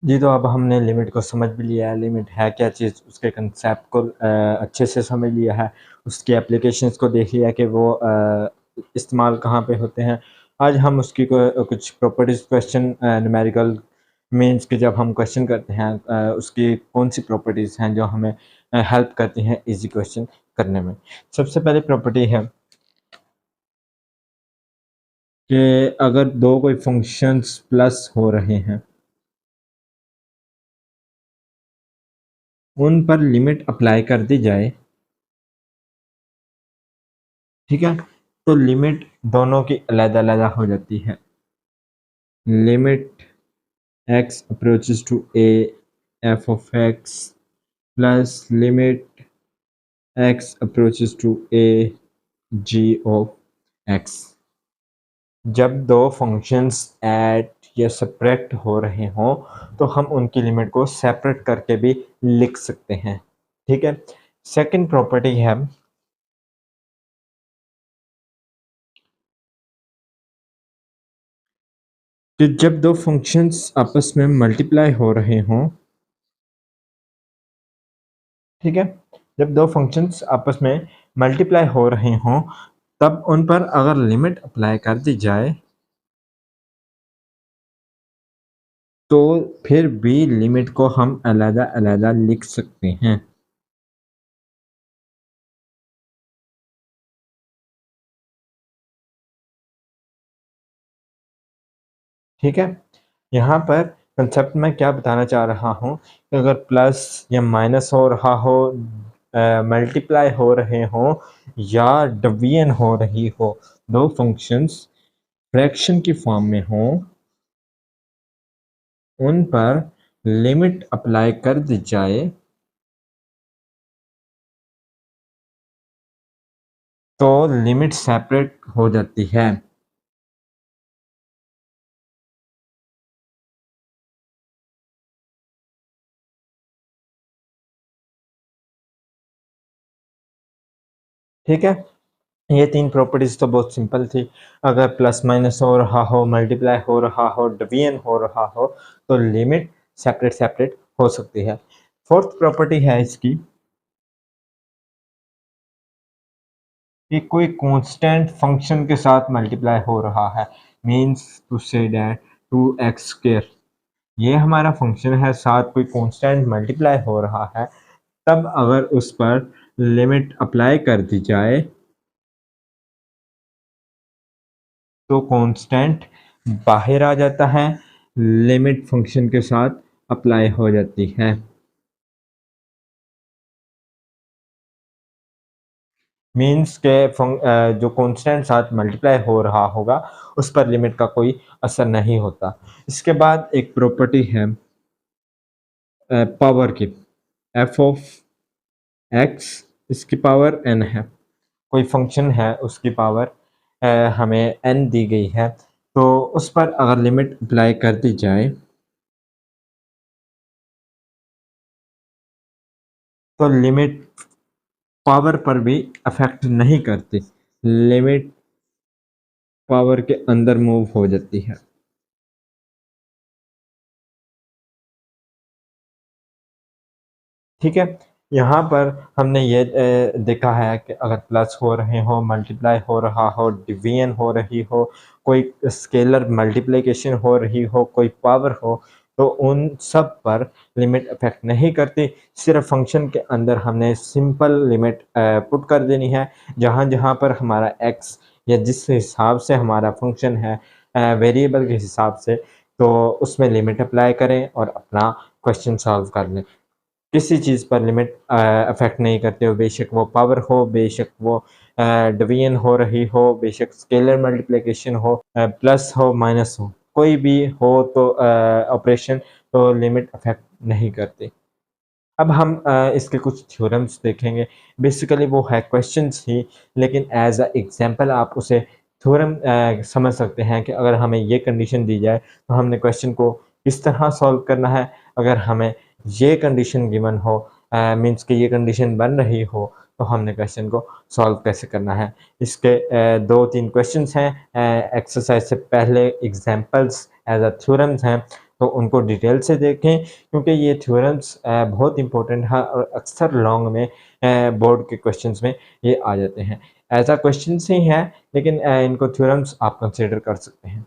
जी, तो अब हमने लिमिट को समझ भी लिया है, लिमिट है क्या चीज़, उसके कंसेप्ट को अच्छे से समझ लिया है, उसकी एप्लीकेशंस को देख लिया कि वो इस्तेमाल कहाँ पे होते हैं। आज हम उसकी कुछ प्रॉपर्टीज़ क्वेश्चन न्यूमेरिकल मीन्स के जब हम क्वेश्चन करते हैं उसकी कौन-सी प्रॉपर्टीज़ हैं जो हमें हेल्प करती हैं ईज़ी क्वेश्चन करने में। सबसे पहली प्रॉपर्टी है कि अगर 2 कोई फंक्शंस प्लस हो रहे हैं, उन पर लिमिट अप्लाई कर दी जाए, ठीक है? तो लिमिट दोनों की अलग-अलग हो जाती है। Limit x approaches to a f of x plus limit x approaches to a g of x। जब दो फंक्शंस ऐड या सब्ट्रैक्ट हो रहे हों, तो हम उनकी लिमिट को सेपरेट करके भी लिख सकते हैं, ठीक है? सेकंड प्रॉपर्टी है कि जब दो फंक्शंस आपस में मल्टीप्लाई हो रहे हों, ठीक है? जब दो फंक्शंस आपस में मल्टीप्लाई हो रहे हों, तब उन पर अगर लिमिट अप्लाई कर दी जाए, तो फिर भी लिमिट को हम अलग-अलग लिख सकते हैं। ठीक है? यहाँ पर कंसेप्ट में क्या बताना चाह रहा हूँ कि अगर प्लस या माइनस हो रहा हो, मल्टीप्लाई हो रहे हों या डिवीजन हो रही हो, दो फंक्शंस फ्रैक्शन की फॉर्म में हों, उन पर लिमिट अप्लाई कर दी जाए, तो लिमिट सेपरेट हो जाती है। ठीक है? ये 3 प्रॉपर्टीज़ तो बहुत सिंपल थी। अगर प्लस माइनस हो रहा हो, मल्टीप्लाई हो रहा हो, डिवीजन हो रहा हो, तो लिमिट सेपरेट हो सकती है। फोर्थ प्रॉपर्टी है इसकी कि कोई कांस्टेंट फंक्शन के साथ मल्टीप्लाई हो रहा है, means to say that 2x square, ये हमारा फंक्शन है, साथ कोई कांस्टेंट मल्टीप्लाई हो रहा है, तब अगर उस पर लिमिट अप्लाई कर दी जाए, तो कांस्टेंट बाहर आ जाता है, लिमिट फंक्शन के साथ अप्लाई हो जाती है। मीन्स के जो कांस्टेंट साथ मल्टीप्लाई हो रहा होगा, उस पर लिमिट का कोई असर नहीं होता। इसके बाद एक प्रॉपर्टी है पावर की, एफ ऑफ एक्स, इसकी पावर एन है। कोई फंक्शन है, उसकी पावर हमें एन दी गई है, तो उस पर अगर लिमिट अप्लाई कर दी जाए, तो लिमिट पावर पर भी अफेक्ट नहीं करती, लिमिट पावर के अंदर मूव हो जाती है। ठीक है? यहाँ पर हमने ये देखा है कि अगर प्लस हो रहे हो, मल्टीप्लाई हो रहा हो, डिवीजन हो रही हो, कोई स्केलर मल्टीप्लिकेशन हो रही हो, कोई पावर हो, तो उन सब पर लिमिट अफेक्ट नहीं करती। सिर्फ फंक्शन के अंदर हमने सिंपल लिमिट पुट कर देनी है, जहाँ-जहाँ पर हमारा एक्स या जिस हिसाब से हमारा फंक्शन है वेरिएबल के हिसाब से, तो उसमें लिमिट अप्लाई करें और अपना क्वेश्चन सॉल्व कर लें। किसी चीज़ पर लिमिट अफेक्ट नहीं करते हो, बेशक वो पावर हो, बेशक वो डिवीजन हो रही हो, बेशक स्केलर मल्टीप्लिकेशन हो, प्लस हो, माइनस हो, कोई भी हो, तो ऑपरेशन, तो लिमिट अफेक्ट नहीं करती। अब हम इसके कुछ थ्योरम्स देखेंगे। बेसिकली वो है क्वेश्चंस ही, लेकिन एज अ एग्जांपल आप उसे थ्योरम समझ सकते हैं कि अगर हमें ये कंडीशन दी जाए, तो हमने क्वेश्चन को किस तरह सॉल्व करना है। अगर हमें ये कंडीशन गिवन हो, मीन्स कि ये कंडीशन बन रही हो, तो हमने क्वेश्चन को सॉल्व कैसे करना है। इसके 2-3 क्वेश्चंस हैं, एक्सरसाइज से पहले एग्जांपल्स एज अ थ्योरम्स हैं, तो उनको डिटेल से देखें, क्योंकि ये थ्योरम्स बहुत इंपॉर्टेंट है और अक्सर लॉन्ग में बोर्ड के क्वेश्चंस में ये आ जाते हैं। ऐसा क्वेश्चंस ही हैं, लेकिन इनको थ्योरम्स आप कंसिडर कर सकते हैं।